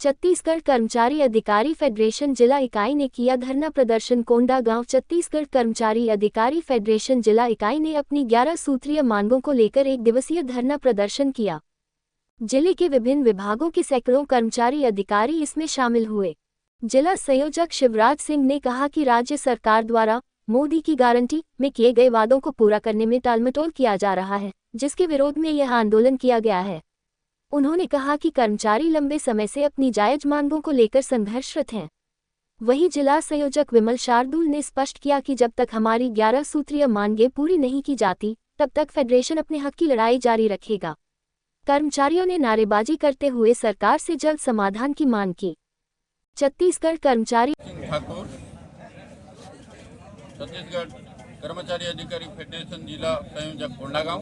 छत्तीसगढ़ कर्मचारी अधिकारी फेडरेशन जिला इकाई ने किया धरना प्रदर्शन। कोंडागांव। छत्तीसगढ़ कर्मचारी अधिकारी फेडरेशन जिला इकाई ने अपनी 11 सूत्रीय मांगों को लेकर एक दिवसीय धरना प्रदर्शन किया। जिले के विभिन्न विभागों के सैकड़ों कर्मचारी अधिकारी इसमें शामिल हुए। जिला संयोजक शिवराज सिंह ने कहा कि राज्य सरकार द्वारा मोदी की गारंटी में किए गए वादों को पूरा करने में टालमटोल किया जा रहा है, जिसके विरोध में यह आंदोलन किया गया है। उन्होंने कहा कि कर्मचारी लंबे समय से अपनी जायज मांगों को लेकर संघर्षरत हैं। वहीं जिला संयोजक विमल शार्दुल ने स्पष्ट किया कि जब तक हमारी 11 सूत्रीय मांगें पूरी नहीं की जाती, तब तक फेडरेशन अपने हक की लड़ाई जारी रखेगा। कर्मचारियों ने नारेबाजी करते हुए सरकार से जल्द समाधान की मांग की। छत्तीसगढ़ कर्मचारी छत्तीसगढ़ कर्मचारी अधिकारी फेडरेशन जिला संयोजक कोंडागांव।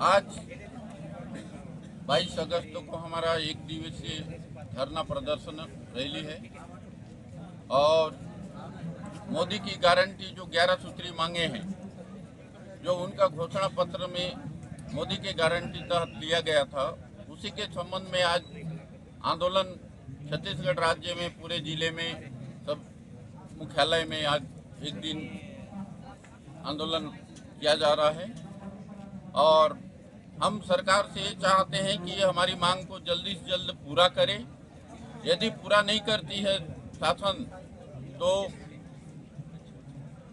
आज 22 अगस्त को हमारा एक दिवसीय धरना प्रदर्शन रैली है और मोदी की गारंटी जो 11 सूत्री मांगे हैं, जो उनका घोषणा पत्र में मोदी के गारंटी तहत लिया गया था, उसी के संबंध में आज आंदोलन छत्तीसगढ़ राज्य में पूरे जिले में सब मुख्यालय में आज एक दिन आंदोलन किया जा रहा है और हम सरकार से चाहते हैं कि ये हमारी मांग को जल्दी से जल्द पूरा करे। यदि पूरा नहीं करती है शासन तो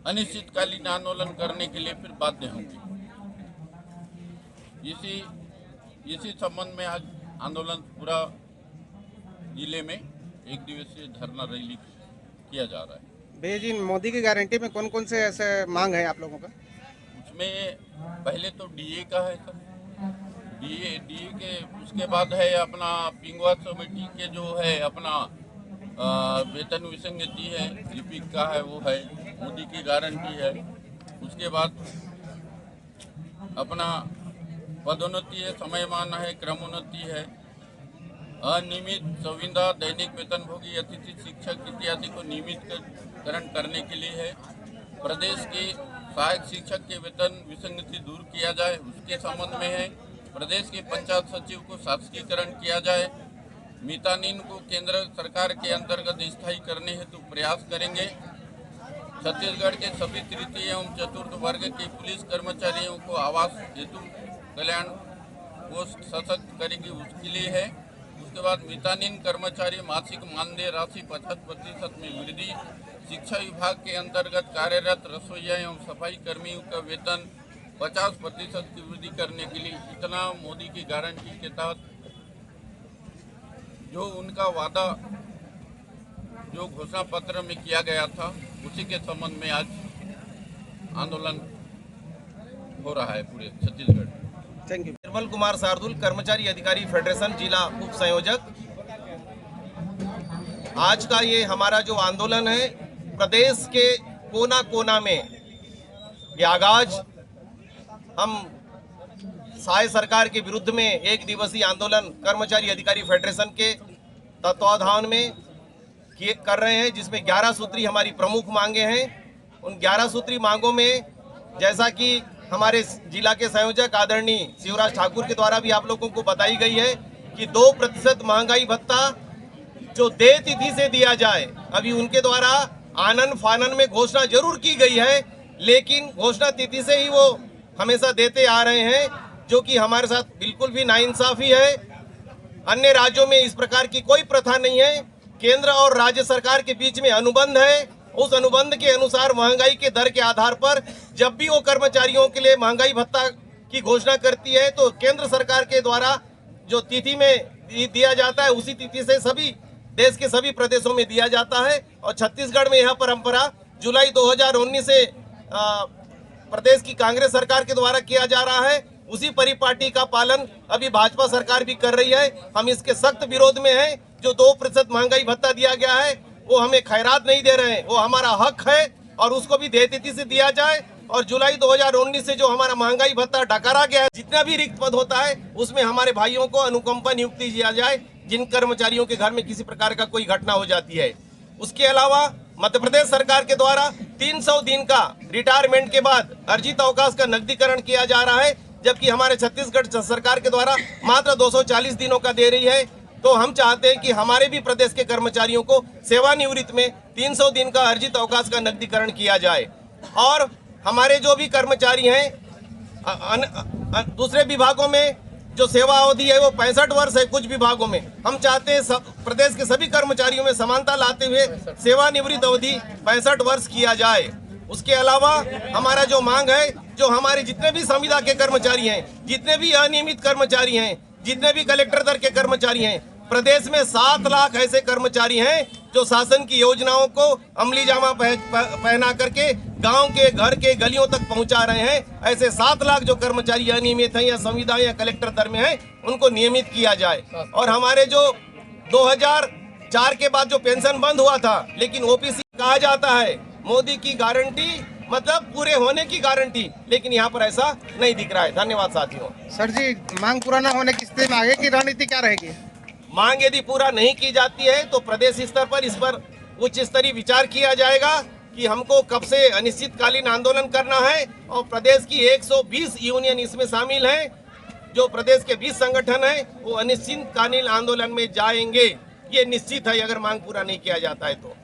अनिश्चितकालीन आंदोलन करने के लिए फिर बाध्य होंगे। इसी संबंध में आज आंदोलन पूरा जिले में एक दिवसीय धरना रैली किया जा रहा है। भैया जी, मोदी की गारंटी में कौन कौन से ऐसे मांग है आप लोगों का? उसमें पहले तो डीए का है सर, डीए के, उसके बाद है अपना पिंगवा समिति के जो है अपना वेतन विसंगति है, लिपिक का है वो है, मोदी की गारंटी है। उसके बाद अपना पदोन्नति है, समयमान है, क्रमोन्नति है, अनियमित संविदा, दैनिक वेतनभोगी अतिथि शिक्षक इत्यादि को नियमितकरण करने के लिए है। प्रदेश के सहायक शिक्षक के वेतन विसंगति दूर किया जाए, उसके संबंध में है। प्रदेश के पंचायत सचिव को शासकीकरण किया जाए। मितानिन को केंद्र सरकार के अंतर्गत स्थायी करने हेतु प्रयास करेंगे। छत्तीसगढ़ के सभी तृतीय एवं चतुर्थ वर्ग के पुलिस कर्मचारियों को आवास हेतु कल्याण कोष सशक्त करेगी, उसके लिए है। उसके बाद मितानिन कर्मचारी मासिक मानदेय राशि 50% में वृद्धि। शिक्षा विभाग के अंतर्गत कार्यरत रसोइया एवं सफाई कर्मियों का वेतन 50% की वृद्धि करने के लिए, इतना मोदी की गारंटी के तहत जो उनका वादा जो घोषणा पत्र में किया गया था, उसी के संबंध में आज आंदोलन हो रहा है पूरे छत्तीसगढ़। Thank you. निर्मल कुमार शार्दुल, कर्मचारी अधिकारी फेडरेशन जिला उप संयोजक। आज का ये हमारा जो आंदोलन है, प्रदेश के कोना कोना में ये आगाज हम साय सरकार के विरुद्ध में एक दिवसीय आंदोलन कर्मचारी अधिकारी फेडरेशन के तत्वाधान में कर रहे हैं, जिसमें 11 सूत्री हमारी प्रमुख मांगे हैं। उन 11 सूत्री मांगों में जैसा कि हमारे जिला के संयोजक आदरणीय शिवराज ठाकुर के द्वारा भी आप लोगों को बताई गई है कि 2% महंगाई भत्ता जो देय तिथि से दिया जाए। अभी उनके द्वारा आनन फानन में घोषणा जरूर की गई है, लेकिन घोषणा तिथि से ही वो हमेशा देते आ रहे हैं, जो कि हमारे साथ बिल्कुल भी नाइंसाफी है। अन्य राज्यों में इस प्रकार की कोई प्रथा नहीं है। केंद्र और राज्य सरकार के बीच में अनुबंध है। उस अनुबंध के अनुसार महंगाई के दर के आधार पर जब भी वो कर्मचारियों के लिए महंगाई भत्ता की घोषणा करती है, तो केंद्र सरकार के द्वारा जो तिथि में दिया जाता है, उसी तिथि से सभी देश के सभी प्रदेशों में दिया जाता है। और छत्तीसगढ़ में यह परंपरा जुलाई 2019 से प्रदेश की कांग्रेस सरकार के द्वारा किया जा रहा है। उसी परिपाटी का पालन अभी भाजपा सरकार भी कर रही है। हम इसके सख्त विरोध में हैं। जो 2% महंगाई भत्ता दिया गया है, वो हमें खैरात नहीं दे रहे हैं, वो हमारा हक है और उसको भी देय तिथि से दिया जाए। और जुलाई 2019 से जो हमारा महंगाई भत्ता डकारा गया है, जितना भी रिक्त पद होता है, उसमें हमारे भाइयों को अनुकंपा नियुक्ति दिया जाए, जिन कर्मचारियों के घर में किसी प्रकार का कोई घटना हो जाती है। उसके अलावा मध्य प्रदेश सरकार के द्वारा 300 दिन का रिटायरमेंट के बाद अर्जित अवकाश का नकदीकरण किया जा रहा है, जबकि हमारे छत्तीसगढ़ सरकार के द्वारा मात्र 240 दिनों का दे रही है। तो हम चाहते हैं कि हमारे भी प्रदेश के कर्मचारियों को सेवानिवृत्त में 300 दिन का अर्जित अवकाश का नकदीकरण किया जाए। और हमारे जो भी कर्मचारी हैं दूसरे विभागों में जो सेवा अवधि है वो 65 वर्ष है, कुछ विभागों में हम चाहते हैं प्रदेश के सभी कर्मचारियों में समानता लाते हुए सेवानिवृत्त अवधि 65 वर्ष किया जाए। उसके अलावा हमारा जो मांग है, जो हमारे जितने भी संविदा के कर्मचारी हैं, जितने भी अनियमित कर्मचारी हैं, जितने भी कलेक्टर दर के कर्मचारी हैं, प्रदेश में 7 लाख ऐसे कर्मचारी हैं जो शासन की योजनाओं को अमली जामा पहना करके गांव के घर के गलियों तक पहुंचा रहे हैं। ऐसे 7 लाख जो कर्मचारी अनियमित हैं या संविदा या कलेक्टर दर में हैं, उनको नियमित किया जाए। और हमारे जो 2004 के बाद जो पेंशन बंद हुआ था, लेकिन ओपीसी कहा जाता है मोदी की गारंटी, मतलब पूरे होने की गारंटी, लेकिन यहाँ पर ऐसा नहीं दिख रहा है। धन्यवाद साथियों। सर जी, मांग पूरा न होने की स्थिति में आगे की रणनीति क्या रहेगी? मांग यदि पूरा नहीं की जाती है तो प्रदेश स्तर पर इस पर उच्च स्तरीय विचार किया जाएगा कि हमको कब से अनिश्चितकालीन आंदोलन करना है। और प्रदेश की 120 यूनियन इसमें शामिल हैं, जो प्रदेश के 20 संगठन हैं, वो अनिश्चितकालीन आंदोलन में जाएंगे। ये निश्चित है अगर मांग पूरा नहीं किया जाता है तो।